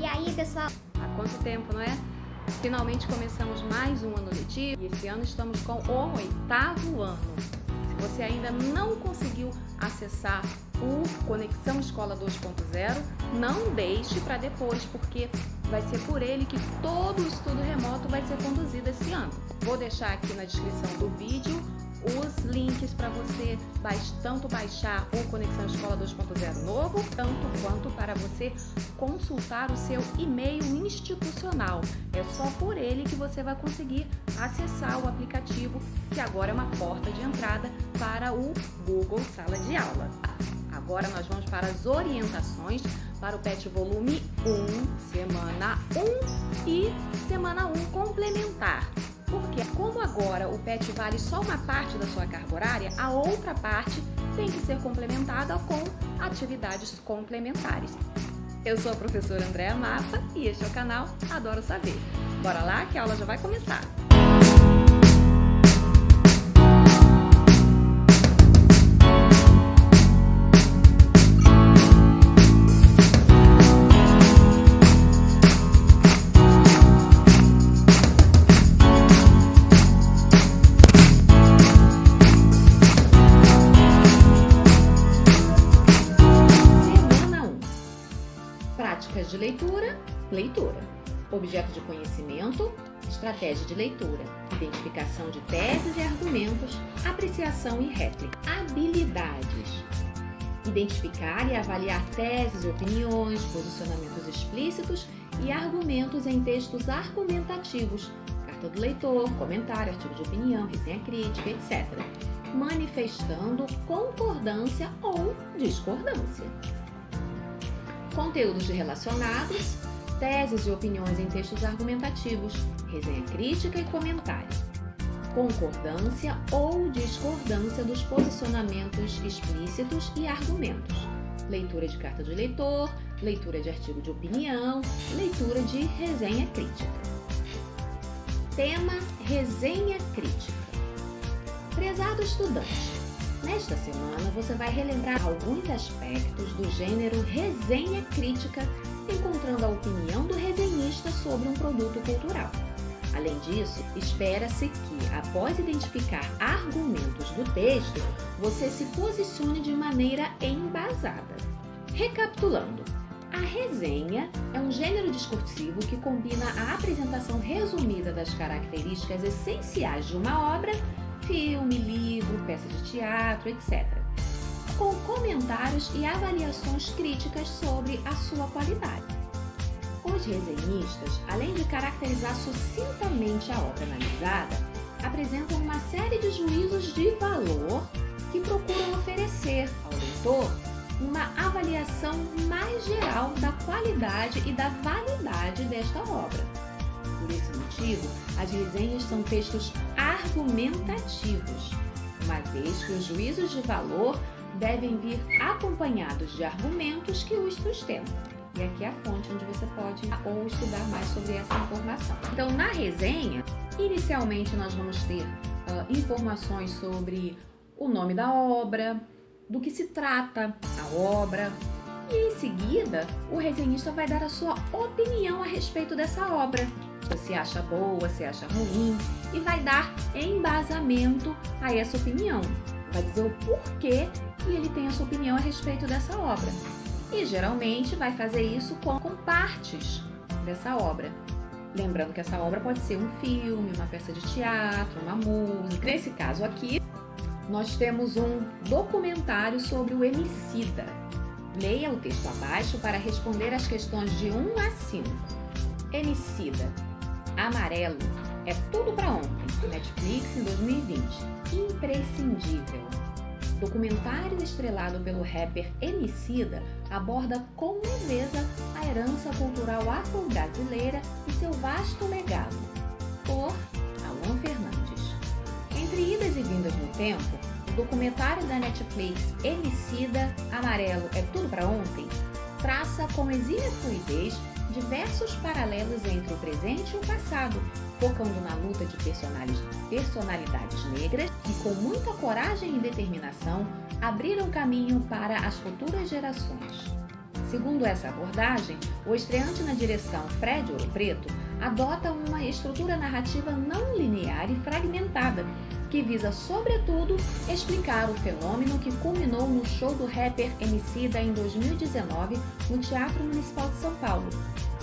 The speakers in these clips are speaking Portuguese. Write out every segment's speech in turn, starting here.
E aí, pessoal? Há quanto tempo, não é? Finalmente começamos mais um ano letivo e esse ano estamos com o 8º ano. Se você ainda não conseguiu acessar o Conexão Escola 2.0, não deixe para depois, porque vai ser por ele que todo o estudo remoto vai ser conduzido esse ano. Vou deixar aqui na descrição do vídeo os links para você tanto baixar o Conexão Escola 2.0 novo, tanto quanto para você consultar o seu e-mail institucional. É só por ele que você vai conseguir acessar o aplicativo, que agora é uma porta de entrada para o Google Sala de Aula. Agora nós vamos para as orientações para o PET volume 1, semana 1 e semana 1 complementar. Porque como agora o PET vale só uma parte da sua carga horária, a outra parte tem que ser complementada com atividades complementares. Eu sou a professora Andréa Mata e este é o canal Adoro Saber. Bora lá que a aula já vai começar! Práticas de leitura, leitura. Objeto de conhecimento, estratégia de leitura. Identificação de teses e argumentos, apreciação e réplica. Habilidades. Identificar e avaliar teses, opiniões, posicionamentos explícitos e argumentos em textos argumentativos. Carta do leitor, comentário, artigo de opinião, resenha crítica, etc. Manifestando concordância ou discordância. Conteúdos relacionados, teses e opiniões em textos argumentativos, resenha crítica e comentário. Concordância ou discordância dos posicionamentos explícitos e argumentos. Leitura de carta de leitor, leitura de artigo de opinião, leitura de resenha crítica. Tema: resenha crítica. Prezado estudante, nesta semana você vai relembrar alguns aspectos do gênero resenha crítica, encontrando a opinião do resenhista sobre um produto cultural. Além disso, espera-se que, após identificar argumentos do texto, você se posicione de maneira embasada. Recapitulando, a resenha é um gênero discursivo que combina a apresentação resumida das características essenciais de uma obra, filme, livro, peça de teatro, etc., com comentários e avaliações críticas sobre a sua qualidade. Os resenhistas, além de caracterizar sucintamente a obra analisada, apresentam uma série de juízos de valor que procuram oferecer ao leitor uma avaliação mais geral da qualidade e da validade desta obra. Por esse motivo, as resenhas são textos argumentativos, uma vez que os juízos de valor devem vir acompanhados de argumentos que os sustentam. E aqui é a fonte onde você pode ou estudar mais sobre essa informação. Então, na resenha, inicialmente nós vamos ter informações sobre o nome da obra, do que se trata a obra, e em seguida o resenhista vai dar a sua opinião a respeito dessa obra. Se acha boa, se acha ruim, e vai dar embasamento a essa opinião. Vai dizer o porquê que ele tem a sua opinião a respeito dessa obra. E geralmente vai fazer isso com partes dessa obra. Lembrando que essa obra pode ser um filme, uma peça de teatro, uma música. Nesse caso aqui, nós temos um documentário sobre o Emicida. Leia o texto abaixo para responder as questões de 1 a 5. Emicida. Amarelo é tudo pra ontem. Netflix em 2020. Imprescindível. Documentário estrelado pelo rapper Emicida aborda com leveza a herança cultural afro-brasileira e seu vasto legado. Por Alan Fernandes. Entre idas e vindas no tempo, o documentário da Netflix Emicida, Amarelo é tudo pra ontem, traça com exímia fluidez diversos paralelos entre o presente e o passado, focando na luta de personalidades negras que, com muita coragem e determinação, abriram caminho para as futuras gerações. Segundo essa abordagem, o estreante na direção Fred Ouro Preto adota uma estrutura narrativa não linear e fragmentada, que visa, sobretudo, explicar o fenômeno que culminou no show do rapper Emicida em 2019 no Teatro Municipal de São Paulo,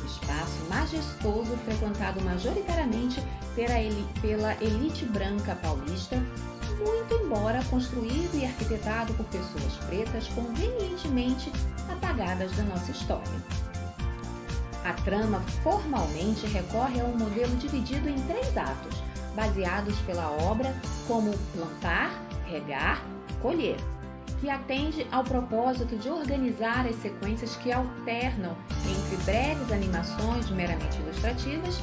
espaço majestoso frequentado majoritariamente pela elite branca paulista, muito embora construído e arquitetado por pessoas pretas convenientemente apagadas da nossa história. A trama formalmente recorre a um modelo dividido em 3 atos, baseados pela obra como plantar, regar, colher, que atende ao propósito de organizar as sequências que alternam entre breves animações meramente ilustrativas,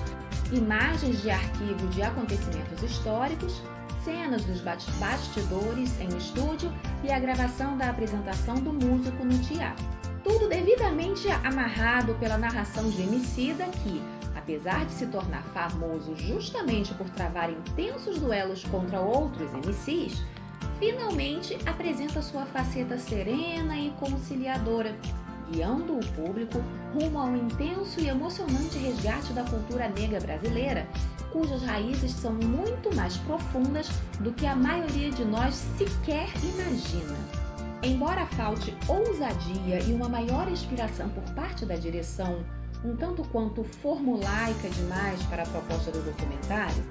imagens de arquivo de acontecimentos históricos, cenas dos bastidores em estúdio e a gravação da apresentação do músico no teatro. Tudo devidamente amarrado pela narração de Emicida, que, apesar de se tornar famoso justamente por travar intensos duelos contra outros MCs, finalmente apresenta sua faceta serena e conciliadora, guiando o público rumo ao intenso e emocionante resgate da cultura negra brasileira, cujas raízes são muito mais profundas do que a maioria de nós sequer imagina. Embora falte ousadia e uma maior inspiração por parte da direção, um tanto quanto formulaica demais para a proposta do documentário,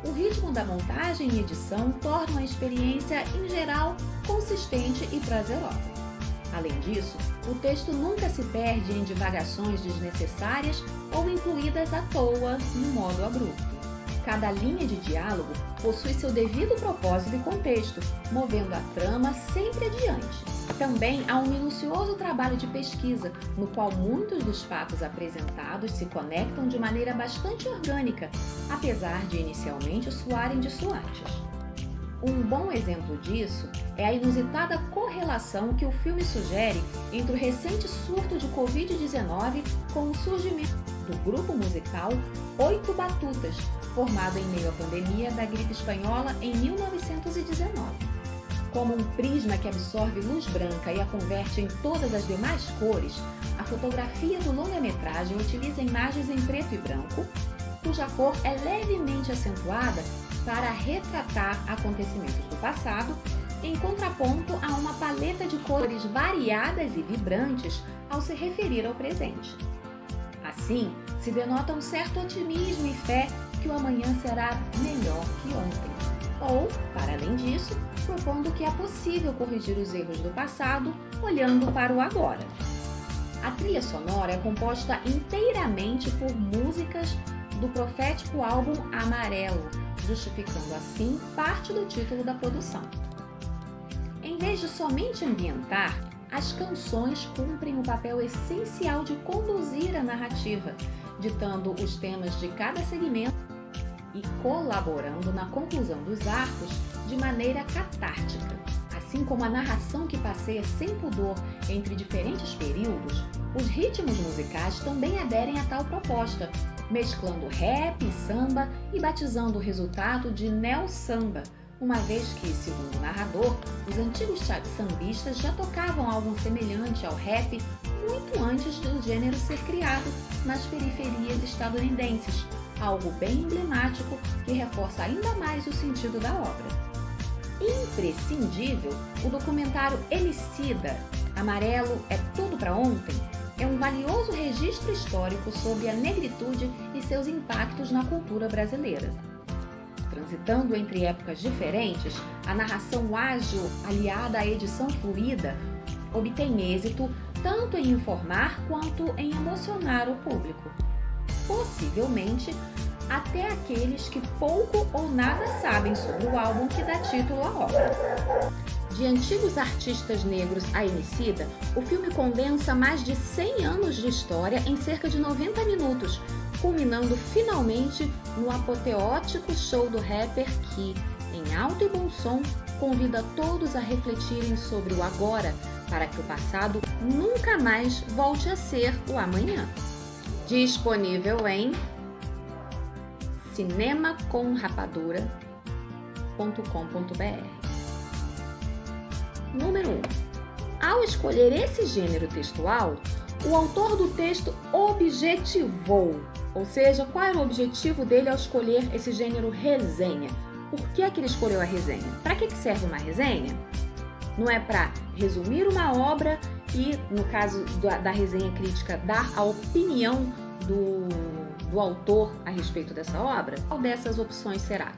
o ritmo da montagem e edição tornam a experiência, em geral, consistente e prazerosa. Além disso, o texto nunca se perde em divagações desnecessárias ou incluídas à toa no modo abrupto. Cada linha de diálogo possui seu devido propósito e contexto, movendo a trama sempre adiante. Também há um minucioso trabalho de pesquisa, no qual muitos dos fatos apresentados se conectam de maneira bastante orgânica, apesar de inicialmente soarem dissuates. Um bom exemplo disso é a inusitada correlação que o filme sugere entre o recente surto de Covid-19 com o surgimento do grupo musical Oito Batutas, formado em meio à pandemia da gripe espanhola em 1919. Como um prisma que absorve luz branca e a converte em todas as demais cores, a fotografia do longa-metragem utiliza imagens em preto e branco, cuja cor é levemente acentuada para retratar acontecimentos do passado, em contraponto a uma paleta de cores variadas e vibrantes ao se referir ao presente. Assim, se denota um certo otimismo e fé que o amanhã será melhor que ontem. Ou, para além disso, propondo que é possível corrigir os erros do passado olhando para o agora. A trilha sonora é composta inteiramente por músicas do profético álbum Amarelo, justificando assim parte do título da produção. Em vez de somente ambientar, as canções cumprem o papel essencial de conduzir a narrativa, ditando os temas de cada segmento e colaborando na conclusão dos arcos de maneira catártica. Assim como a narração que passeia sem pudor entre diferentes períodos, os ritmos musicais também aderem a tal proposta, mesclando rap e samba e batizando o resultado de neo-samba, uma vez que, segundo o narrador, os antigos sambistas já tocavam algo semelhante ao rap muito antes do gênero ser criado nas periferias estadunidenses, algo bem emblemático que reforça ainda mais o sentido da obra. Imprescindível, o documentário Emicida, Amarelo é Tudo Pra Ontem, é um valioso registro histórico sobre a negritude e seus impactos na cultura brasileira. Transitando entre épocas diferentes, a narração ágil, aliada à edição fluida, obtém êxito tanto em informar quanto em emocionar o público. Possivelmente, até aqueles que pouco ou nada sabem sobre o álbum que dá título à obra. De antigos artistas negros a Emicida, o filme condensa mais de 100 anos de história em cerca de 90 minutos, culminando finalmente no apoteótico show do rapper que, em alto e bom som, convida todos a refletirem sobre o agora, para que o passado nunca mais volte a ser o amanhã. Disponível em cinemacomrapadura.com.br. Número 1. Ao escolher esse gênero textual, O autor do texto objetivou, ou seja, qual era o objetivo dele ao escolher esse gênero resenha? Por que é que ele escolheu a resenha? Para que serve uma resenha? Não é para resumir uma obra e, no caso da resenha crítica, dar a opinião do autor a respeito dessa obra? Qual dessas opções será?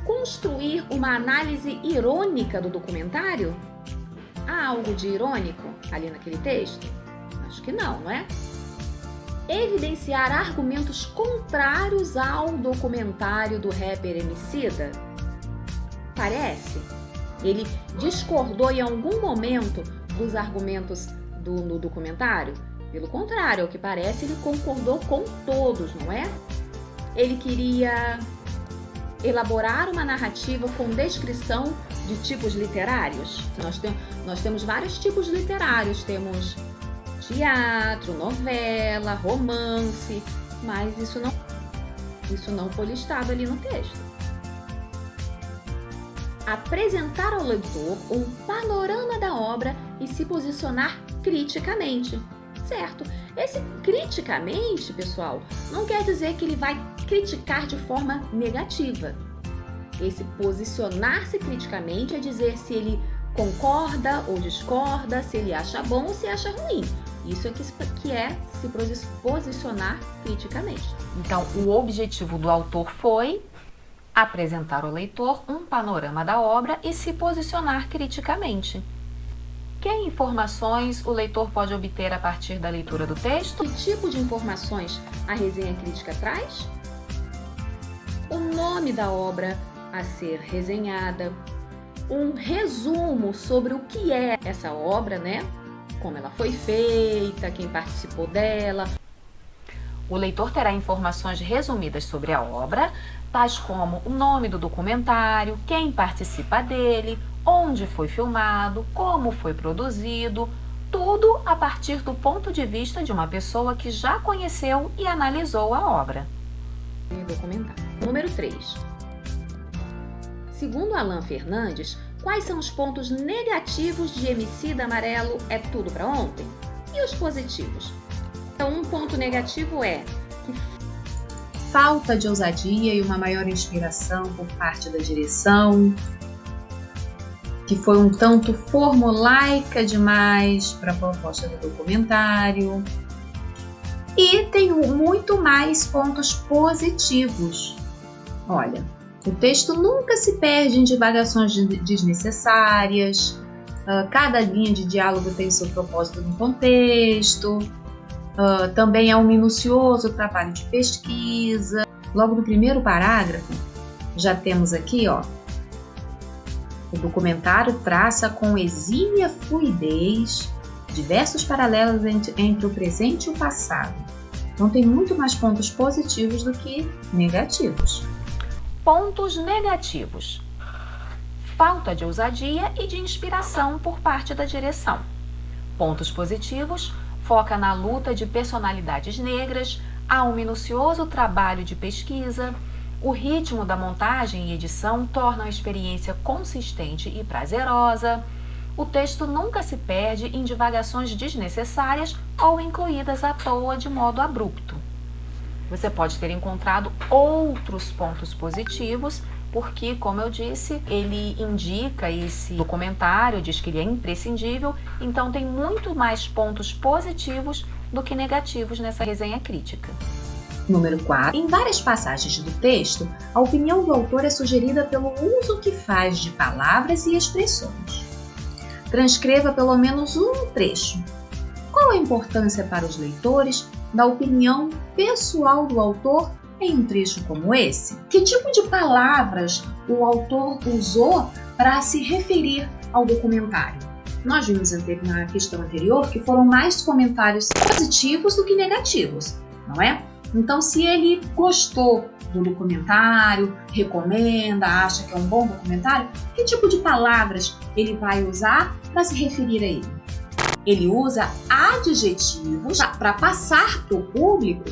Construir uma análise irônica do documentário? Há algo de irônico ali naquele texto? Acho que não, não é? Evidenciar argumentos contrários ao documentário do rapper Emicida? Parece. Ele discordou em algum momento dos argumentos no documentário? Pelo contrário, ao que parece, ele concordou com todos, não é? Ele queria elaborar uma narrativa com descrição de tipos literários. Nós temos vários tipos literários, temos teatro, novela, romance, mas isso não foi listado ali no texto. Apresentar ao leitor um panorama da obra e se posicionar criticamente, certo? Esse criticamente, pessoal, não quer dizer que ele vai criticar de forma negativa. Esse posicionar-se criticamente é dizer se ele concorda ou discorda, se ele acha bom ou se acha ruim. Isso é que é se posicionar criticamente. Então, o objetivo do autor foi apresentar ao leitor um panorama da obra e se posicionar criticamente. Que informações o leitor pode obter a partir da leitura do texto? Que tipo de informações a resenha crítica traz? O nome da obra a ser resenhada, um resumo sobre o que é essa obra, né? Como ela foi feita, quem participou dela. O leitor terá informações resumidas sobre a obra, tais como o nome do documentário, quem participa dele, onde foi filmado, como foi produzido, tudo a partir do ponto de vista de uma pessoa que já conheceu e analisou a obra. Documentário. Número 3. Segundo Alan Fernandes, quais são os pontos negativos de Emicida Amarelo é tudo para ontem? E os positivos? Então, um ponto negativo é que falta de ousadia e uma maior inspiração por parte da direção, que foi um tanto formulaica demais para a proposta do documentário. E tem muito mais pontos positivos. Olha, o texto nunca se perde em divagações desnecessárias, cada linha de diálogo tem seu propósito no contexto, também é um minucioso trabalho de pesquisa. Logo no primeiro parágrafo, já temos aqui, ó, o documentário traça com exímia fluidez diversos paralelos entre o presente e o passado. Então tem muito mais pontos positivos do que negativos. Pontos negativos: falta de ousadia e de inspiração por parte da direção. Pontos positivos: foca na luta de personalidades negras, há um minucioso trabalho de pesquisa, o ritmo da montagem e edição tornam a experiência consistente e prazerosa, o texto nunca se perde em divagações desnecessárias ou incluídas à toa de modo abrupto. Você pode ter encontrado outros pontos positivos, porque, como eu disse, ele indica esse documentário, diz que ele é imprescindível, então tem muito mais pontos positivos do que negativos nessa resenha crítica. Número 4. Em várias passagens do texto, a opinião do autor é sugerida pelo uso que faz de palavras e expressões. Transcreva pelo menos um trecho. Qual a importância para os leitores da opinião pessoal do autor em um trecho como esse? Que tipo de palavras o autor usou para se referir ao documentário? Nós vimos na questão anterior que foram mais comentários positivos do que negativos, não é? Então, se ele gostou do documentário, recomenda, acha que é um bom documentário, que tipo de palavras ele vai usar para se referir a ele? Ele usa adjetivos para passar para o público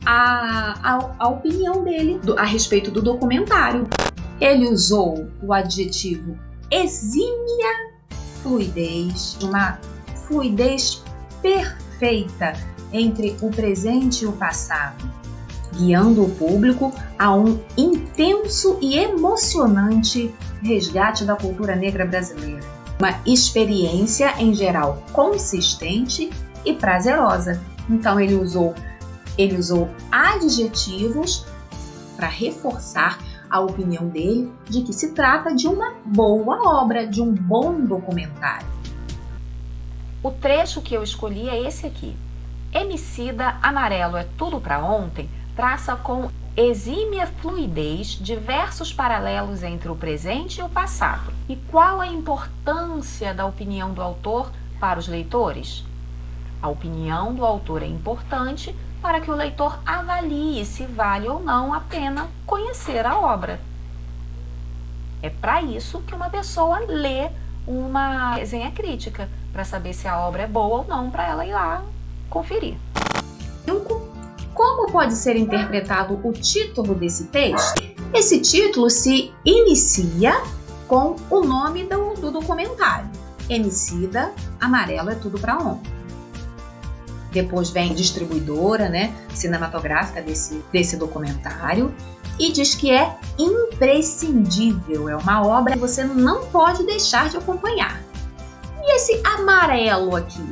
a opinião dele a respeito do documentário. Ele usou o adjetivo exímia fluidez, uma fluidez perfeita entre o presente e o passado, guiando o público a um intenso e emocionante resgate da cultura negra brasileira. Uma experiência, em geral, consistente e prazerosa. Então ele usou adjetivos para reforçar a opinião dele de que se trata de uma boa obra, de um bom documentário. O trecho que eu escolhi é esse aqui. Emicida, amarelo é tudo pra ontem, traça com exímia fluidez diversos paralelos entre o presente e o passado. E qual a importância da opinião do autor para os leitores? A opinião do autor é importante para que o leitor avalie se vale ou não a pena conhecer a obra. É para isso que uma pessoa lê uma resenha crítica, para saber se a obra é boa ou não, para ela ir lá conferir. Como pode ser interpretado o título desse texto? Esse título se inicia com o nome do documentário. Emicida, amarelo é tudo pra ontem. Depois vem distribuidora, cinematográfica desse documentário e diz que é imprescindível, é uma obra que você não pode deixar de acompanhar. E esse amarelo aqui,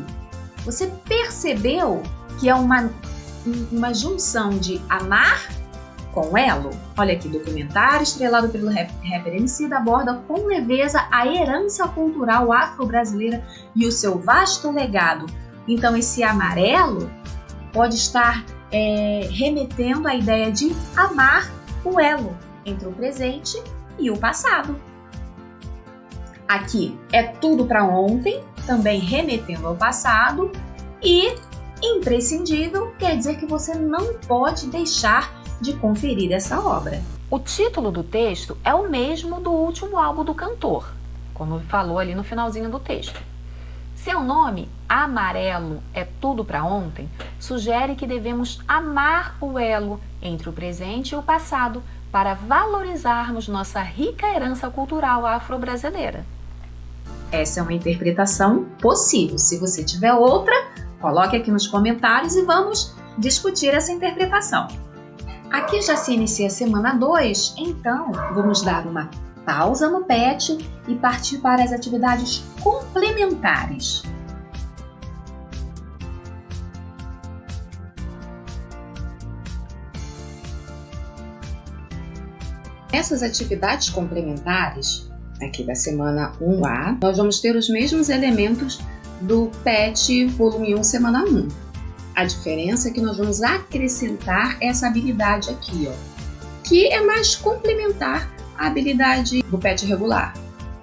você percebeu que é uma junção de amar com elo? Olha aqui, documentário estrelado pelo rapper Emicida aborda com leveza a herança cultural afro-brasileira e o seu vasto legado. Então esse amarelo pode estar remetendo à ideia de amar o elo entre o presente e o passado. Aqui é tudo para ontem, também remetendo ao passado, e imprescindível quer dizer que você não pode deixar de conferir essa obra. O título do texto é o mesmo do último álbum do cantor, como falou ali no finalzinho do texto. Seu nome, Amarelo é tudo para ontem, sugere que devemos amar o elo entre o presente e o passado para valorizarmos nossa rica herança cultural afro-brasileira. Essa é uma interpretação possível. Se você tiver outra, coloque aqui nos comentários e vamos discutir essa interpretação. Aqui já se inicia a semana 2, então vamos dar uma pausa no PET e partir para as atividades complementares. Nessas atividades complementares, aqui da semana 1A, nós vamos ter os mesmos elementos do PET volume 1, semana 1. A diferença é que nós vamos acrescentar essa habilidade aqui, que é mais complementar à habilidade do PET regular.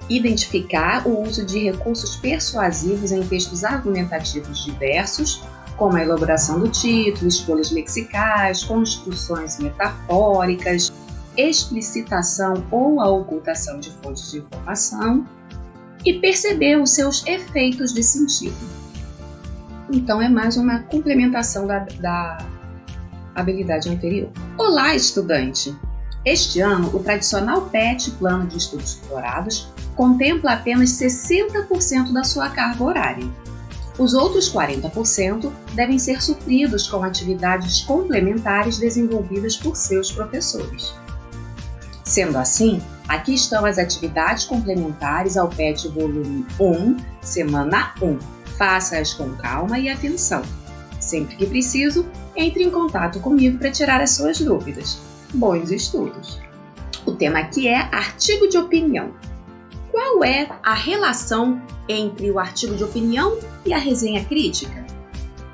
Identificar o uso de recursos persuasivos em textos argumentativos diversos, como a elaboração do título, escolhas lexicais, construções metafóricas, explicitação ou a ocultação de fontes de informação e perceber os seus efeitos de sentido. Então é mais uma complementação da habilidade anterior. Olá, estudante! Este ano, o tradicional PET, Plano de Estudos Explorados, contempla apenas 60% da sua carga horária. Os outros 40% devem ser supridos com atividades complementares desenvolvidas por seus professores. Sendo assim, aqui estão as atividades complementares ao PET volume 1, semana 1. Faça-as com calma e atenção. Sempre que preciso, entre em contato comigo para tirar as suas dúvidas. Bons estudos! O tema aqui é artigo de opinião. Qual é a relação entre o artigo de opinião e a resenha crítica?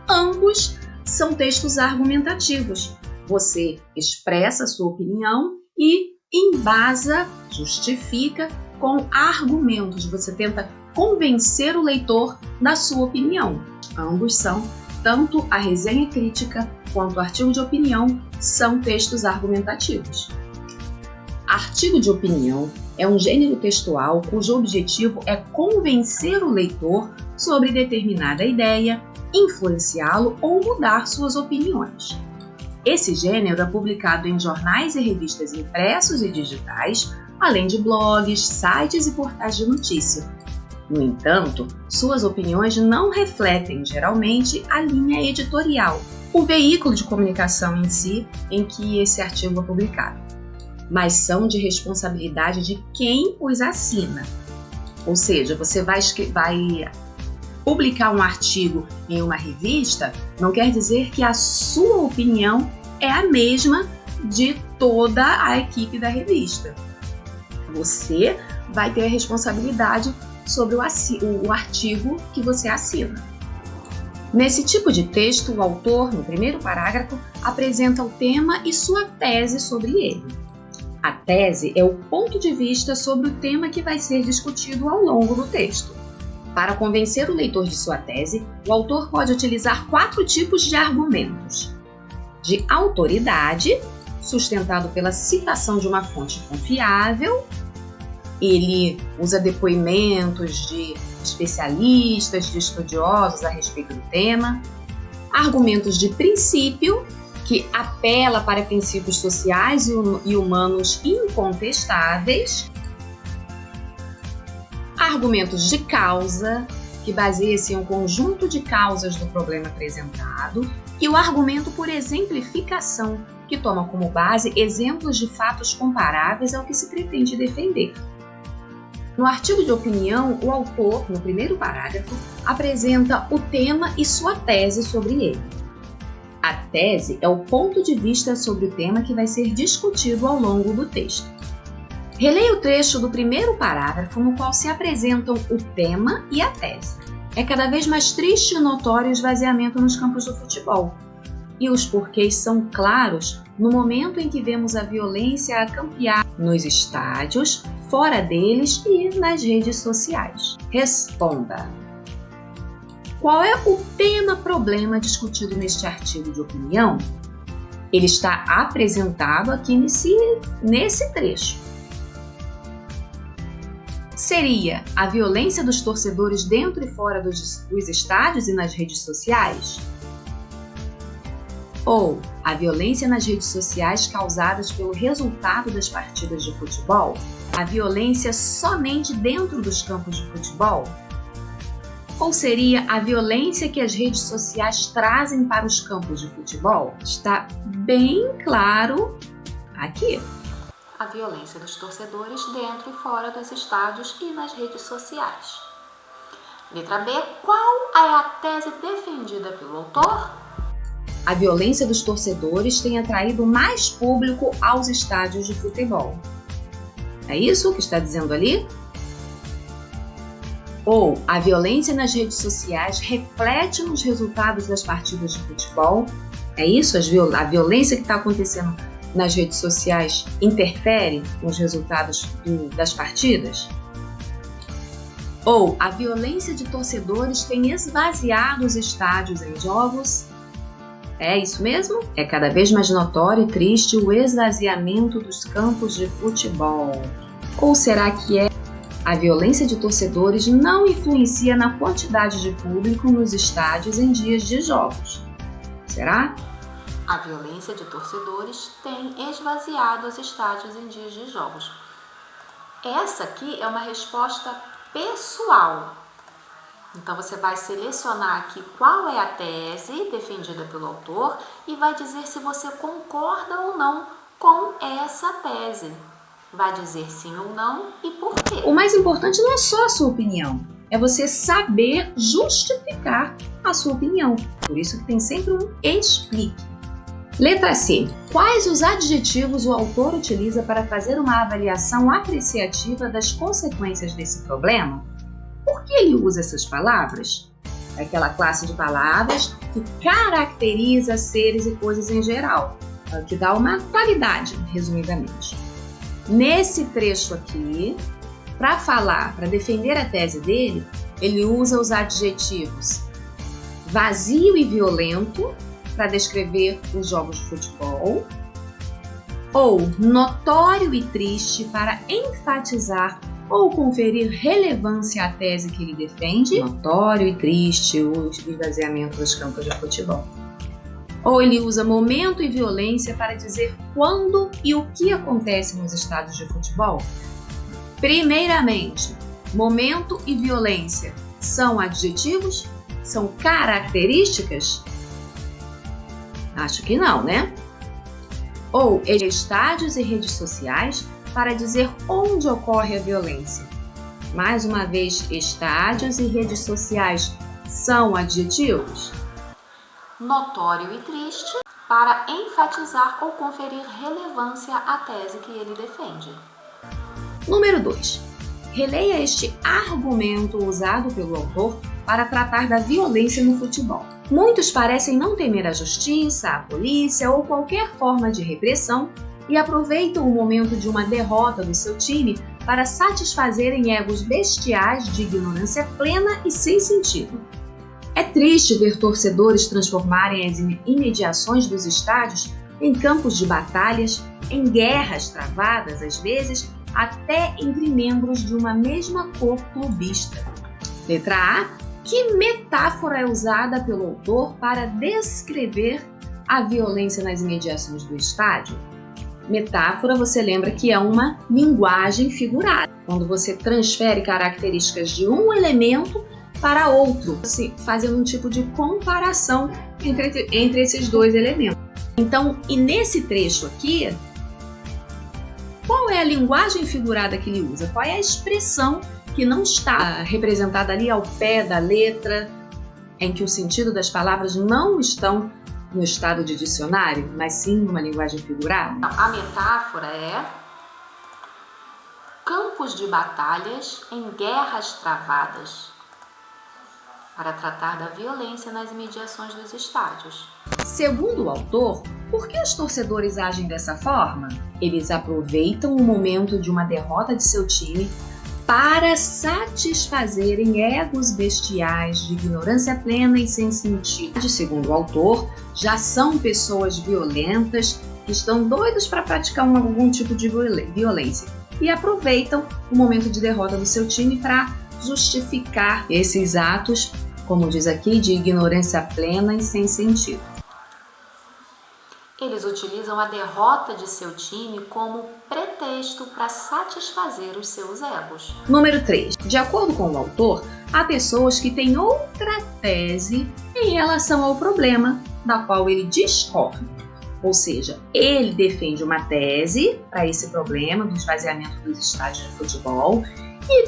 Ambos são textos argumentativos. Você expressa a sua opinião e embasa, justifica com argumentos. Você tenta convencer o leitor da sua opinião. Ambos são, tanto a resenha crítica quanto o artigo de opinião, são textos argumentativos. Artigo de opinião é um gênero textual cujo objetivo é convencer o leitor sobre determinada ideia, influenciá-lo ou mudar suas opiniões. Esse gênero é publicado em jornais e revistas impressos e digitais, além de blogs, sites e portais de notícia. No entanto, suas opiniões não refletem, geralmente, a linha editorial, o veículo de comunicação em si em que esse artigo é publicado, mas são de responsabilidade de quem os assina. Ou seja, você vai publicar um artigo em uma revista, não quer dizer que a sua opinião é a mesma de toda a equipe da revista. Você vai ter a responsabilidade sobre o artigo que você assina. Nesse tipo de texto, o autor, no primeiro parágrafo, apresenta o tema e sua tese sobre ele. A tese é o ponto de vista sobre o tema que vai ser discutido ao longo do texto. Para convencer o leitor de sua tese, o autor pode utilizar 4 tipos de argumentos: de autoridade, sustentado pela citação de uma fonte confiável. Ele usa depoimentos de especialistas, de estudiosos a respeito do tema. Argumentos de princípio, que apela para princípios sociais e humanos incontestáveis. Argumentos de causa, que baseia-se em um conjunto de causas do problema apresentado. E o argumento por exemplificação, que toma como base exemplos de fatos comparáveis ao que se pretende defender. No artigo de opinião, o autor, no primeiro parágrafo, apresenta o tema e sua tese sobre ele. A tese é o ponto de vista sobre o tema que vai ser discutido ao longo do texto. Releia o trecho do primeiro parágrafo no qual se apresentam o tema e a tese. É cada vez mais triste e notório o esvaziamento nos campos do futebol. E os porquês são claros no momento em que vemos a violência a campear nos estádios, fora deles e nas redes sociais. Responda. Qual é o tema-problema discutido neste artigo de opinião? Ele está apresentado aqui nesse trecho. Seria a violência dos torcedores dentro e fora dos estádios e nas redes sociais? Ou a violência nas redes sociais causadas pelo resultado das partidas de futebol? A violência somente dentro dos campos de futebol? Ou seria a violência que as redes sociais trazem para os campos de futebol? Está bem claro aqui. A violência dos torcedores dentro e fora dos estádios e nas redes sociais. Letra B. Qual é a tese defendida pelo autor? A violência dos torcedores tem atraído mais público aos estádios de futebol. É isso que está dizendo ali? Ou a violência nas redes sociais reflete nos resultados das partidas de futebol? É isso? A violência que está acontecendo nas redes sociais interfere nos resultados das partidas? Ou a violência de torcedores tem esvaziado os estádios em jogos? É isso mesmo? É cada vez mais notório e triste o esvaziamento dos campos de futebol. Ou será que a violência de torcedores não influencia na quantidade de público nos estádios em dias de jogos? Será? A violência de torcedores tem esvaziado os estádios em dias de jogos. Essa aqui é uma resposta pessoal. Então, você vai selecionar aqui qual é a tese defendida pelo autor e vai dizer se você concorda ou não com essa tese. Vai dizer sim ou não e por quê. O mais importante não é só a sua opinião, é você saber justificar a sua opinião. Por isso que tem sempre um explique. Letra C. Quais os adjetivos o autor utiliza para fazer uma avaliação apreciativa das consequências desse problema? Por que ele usa essas palavras? É aquela classe de palavras que caracteriza seres e coisas em geral, que dá uma qualidade, resumidamente. Nesse trecho aqui, para defender a tese dele, ele usa os adjetivos vazio e violento para descrever os jogos de futebol, ou notório e triste para enfatizar ou conferir relevância à tese que ele defende. Notório e triste o esvaziamento dos campos de futebol. Ou ele usa momento e violência para dizer quando e o que acontece nos estádios de futebol. Primeiramente, momento e violência são adjetivos? São características? Acho que não, né? Ou estádios e redes sociais para dizer onde ocorre a violência. Mais uma vez, estádios e redes sociais são adjetivos? Notório e triste para enfatizar ou conferir relevância à tese que ele defende. Número 2. Releia este argumento usado pelo autor para tratar da violência no futebol. Muitos parecem não temer a justiça, a polícia ou qualquer forma de repressão e aproveitam o momento de uma derrota do seu time para satisfazerem egos bestiais de ignorância plena e sem sentido. É triste ver torcedores transformarem as imediações dos estádios em campos de batalhas, em guerras travadas, às vezes, até entre membros de uma mesma cor clubista. Letra A. Que metáfora é usada pelo autor para descrever a violência nas imediações do estádio? Metáfora, você lembra que é uma linguagem figurada, quando você transfere características de um elemento para outro, assim, fazendo um tipo de comparação entre esses dois elementos. Então, e nesse trecho aqui, qual é a linguagem figurada que ele usa? Qual é a expressão que não está representada ali ao pé da letra, em que o sentido das palavras não estão no estado de dicionário, mas sim numa linguagem figurada? A metáfora é campos de batalhas em guerras travadas, para tratar da violência nas imediações dos estádios. Segundo o autor, por que os torcedores agem dessa forma? Eles aproveitam o momento de uma derrota de seu time para satisfazerem egos bestiais de ignorância plena e sem sentido. Segundo o autor, já são pessoas violentas que estão doidos para praticar algum tipo de violência e aproveitam o momento de derrota do seu time para justificar esses atos, como diz aqui, de ignorância plena e sem sentido. Eles utilizam a derrota de seu time como pretexto para satisfazer os seus egos. Número 3. De acordo com o autor, há pessoas que têm outra tese em relação ao problema da qual ele discorda. Ou seja, ele defende uma tese para esse problema do esvaziamento dos estádios de futebol e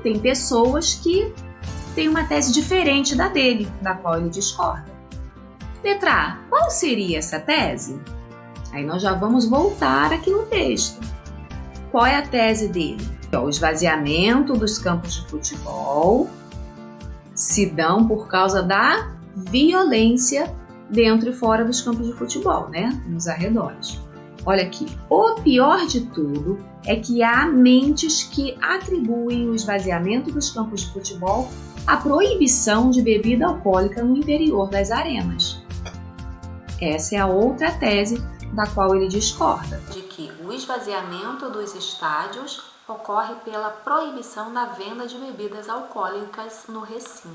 tem pessoas que têm uma tese diferente da dele, da qual ele discorda. Letra A. Qual seria essa tese? Aí nós já vamos voltar aqui no texto. Qual é a tese dele? O esvaziamento dos campos de futebol se dão por causa da violência dentro e fora dos campos de futebol, né? Nos arredores. Olha aqui, o pior de tudo é que há mentes que atribuem o esvaziamento dos campos de futebol à proibição de bebida alcoólica no interior das arenas. Essa é a outra tese da qual ele discorda. De que o esvaziamento dos estádios ocorre pela proibição da venda de bebidas alcoólicas no recinto.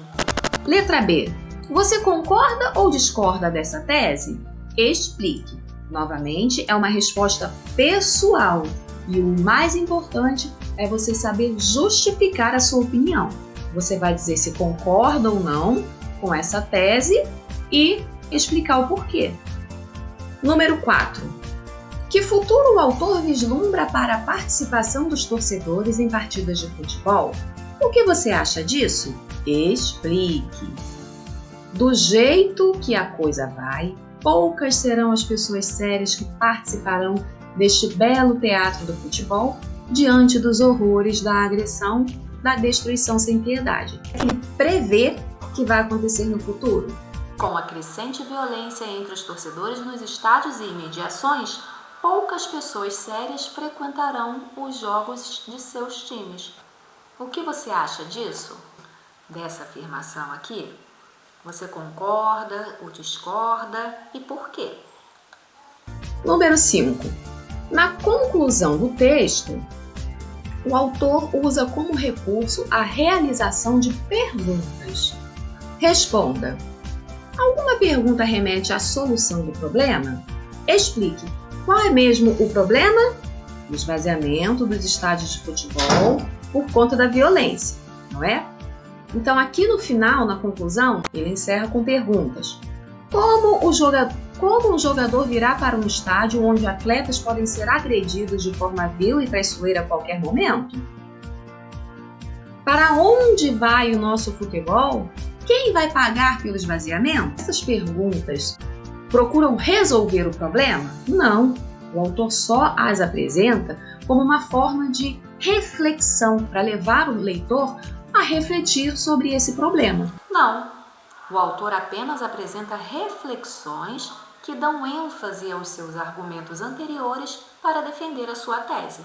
Letra B. Você concorda ou discorda dessa tese? Explique. Novamente, é uma resposta pessoal e o mais importante é você saber justificar a sua opinião. Você vai dizer se concorda ou não com essa tese e explicar o porquê. Número 4. Que futuro o autor vislumbra para a participação dos torcedores em partidas de futebol? O que você acha disso? Explique. Do jeito que a coisa vai, poucas serão as pessoas sérias que participarão deste belo teatro do futebol diante dos horrores da agressão, da destruição sem piedade. Ele prevê que vai acontecer no futuro. Com a crescente violência entre os torcedores nos estádios e imediações, poucas pessoas sérias frequentarão os jogos de seus times. O que você acha disso? Dessa afirmação aqui? Você concorda ou discorda e por quê? Número 5. Na conclusão do texto, o autor usa como recurso a realização de perguntas. Responda. Alguma pergunta remete à solução do problema? Explique. Qual é mesmo o problema? O esvaziamento dos estádios de futebol por conta da violência, não é? Então aqui no final, na conclusão, ele encerra com perguntas. Como um jogador virá para um estádio onde atletas podem ser agredidos de forma vil e traiçoeira a qualquer momento? Para onde vai o nosso futebol? Quem vai pagar pelo esvaziamento? Essas perguntas procuram resolver o problema? Não. O autor só as apresenta como uma forma de reflexão para levar o leitor a refletir sobre esse problema. Não. O autor apenas apresenta reflexões que dão ênfase aos seus argumentos anteriores para defender a sua tese.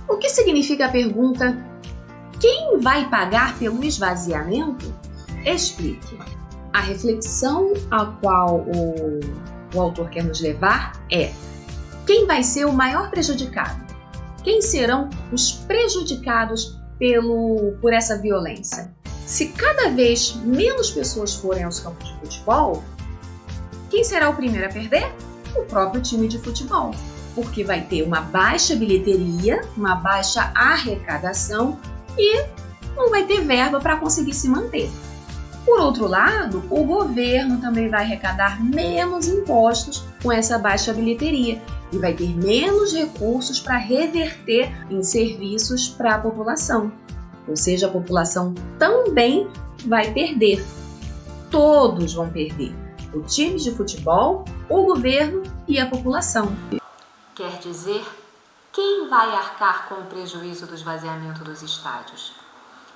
O que significa a pergunta: quem vai pagar pelo esvaziamento? Explique. A reflexão a qual o autor quer nos levar é: quem vai ser o maior prejudicado? Quem serão os prejudicados por essa violência? Se cada vez menos pessoas forem aos campos de futebol, quem será o primeiro a perder? O próprio time de futebol, porque vai ter uma baixa bilheteria, uma baixa arrecadação e não vai ter verba para conseguir se manter. Por outro lado, o governo também vai arrecadar menos impostos com essa baixa bilheteria e vai ter menos recursos para reverter em serviços para a população. Ou seja, a população também vai perder. Todos vão perder. O time de futebol, o governo e a população. Quer dizer, quem vai arcar com o prejuízo do esvaziamento dos estádios?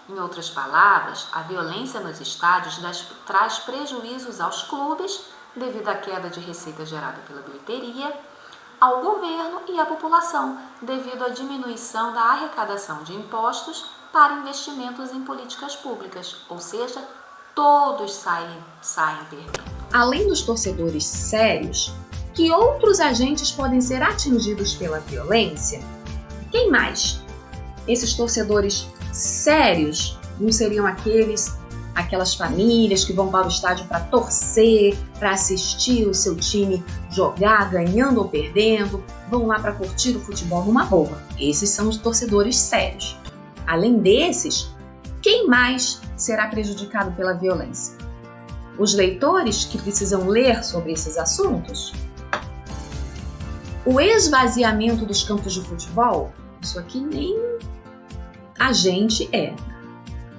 Em outras palavras, a violência nos estádios traz prejuízos aos clubes devido à queda de receita gerada pela bilheteria, ao governo e à população devido à diminuição da arrecadação de impostos para investimentos em políticas públicas, ou seja, todos saem perdendo. Além dos torcedores sérios, que outros agentes podem ser atingidos pela violência? Quem mais? Esses torcedores sérios não seriam aquelas famílias que vão para o estádio para torcer, para assistir o seu time jogar, ganhando ou perdendo, vão lá para curtir o futebol numa boa. Esses são os torcedores sérios. Além desses, quem mais será prejudicado pela violência? Os leitores que precisam ler sobre esses assuntos? O esvaziamento dos campos de futebol? Isso aqui nem a gente é.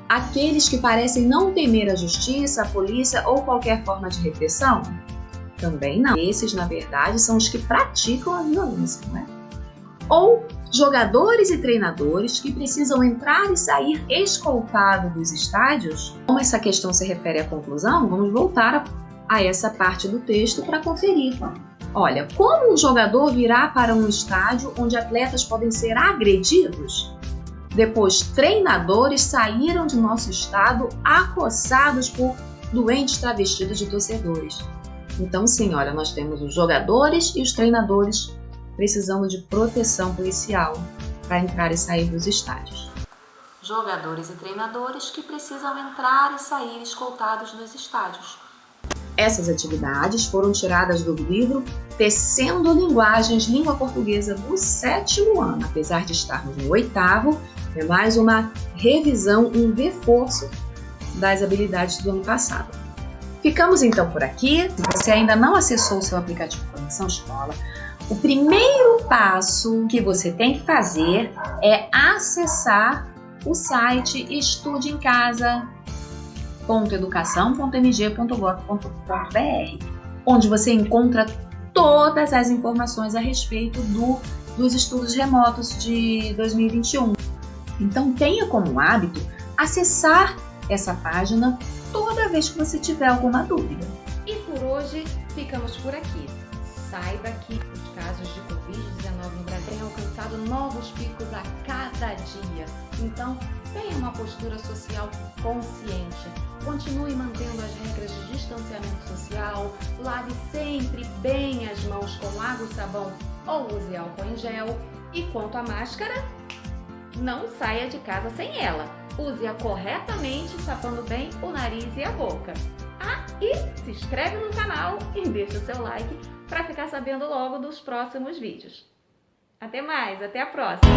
Aqueles que parecem não temer a justiça, a polícia ou qualquer forma de repressão? Também não. Esses, na verdade, são os que praticam a violência, não é? Ou jogadores e treinadores que precisam entrar e sair escoltados dos estádios? Como essa questão se refere à conclusão, vamos voltar a essa parte do texto para conferir. Olha, como um jogador virá para um estádio onde atletas podem ser agredidos? Depois, treinadores saíram de nosso estado acossados por doentes travestidos de torcedores. Então, sim, olha, nós temos os jogadores e os treinadores precisando de proteção policial para entrar e sair dos estádios. Jogadores e treinadores que precisam entrar e sair escoltados dos estádios. Essas atividades foram tiradas do livro Tecendo Linguagens, Língua Portuguesa do 7º ano. Apesar de estarmos no 8º, é mais uma revisão, um reforço das habilidades do ano passado. Ficamos então por aqui. Se você ainda não acessou o seu aplicativo Conexão Escola, o primeiro passo que você tem que fazer é acessar o site estudeemcasa.educação.mg.gov.br, onde você encontra todas as informações a respeito dos estudos remotos de 2021. Então tenha como hábito acessar essa página toda vez que você tiver alguma dúvida. E por hoje ficamos por aqui. Saiba que os casos de Covid-19 no Brasil têm alcançado novos picos a cada dia. Então, tenha uma postura social consciente. Continue mantendo as regras de distanciamento social. Lave sempre bem as mãos com água e sabão ou use álcool em gel. E quanto à máscara, não saia de casa sem ela. Use-a corretamente, tapando bem o nariz e a boca. E se inscreve no canal e deixa o seu like para ficar sabendo logo dos próximos vídeos. Até mais, até a próxima!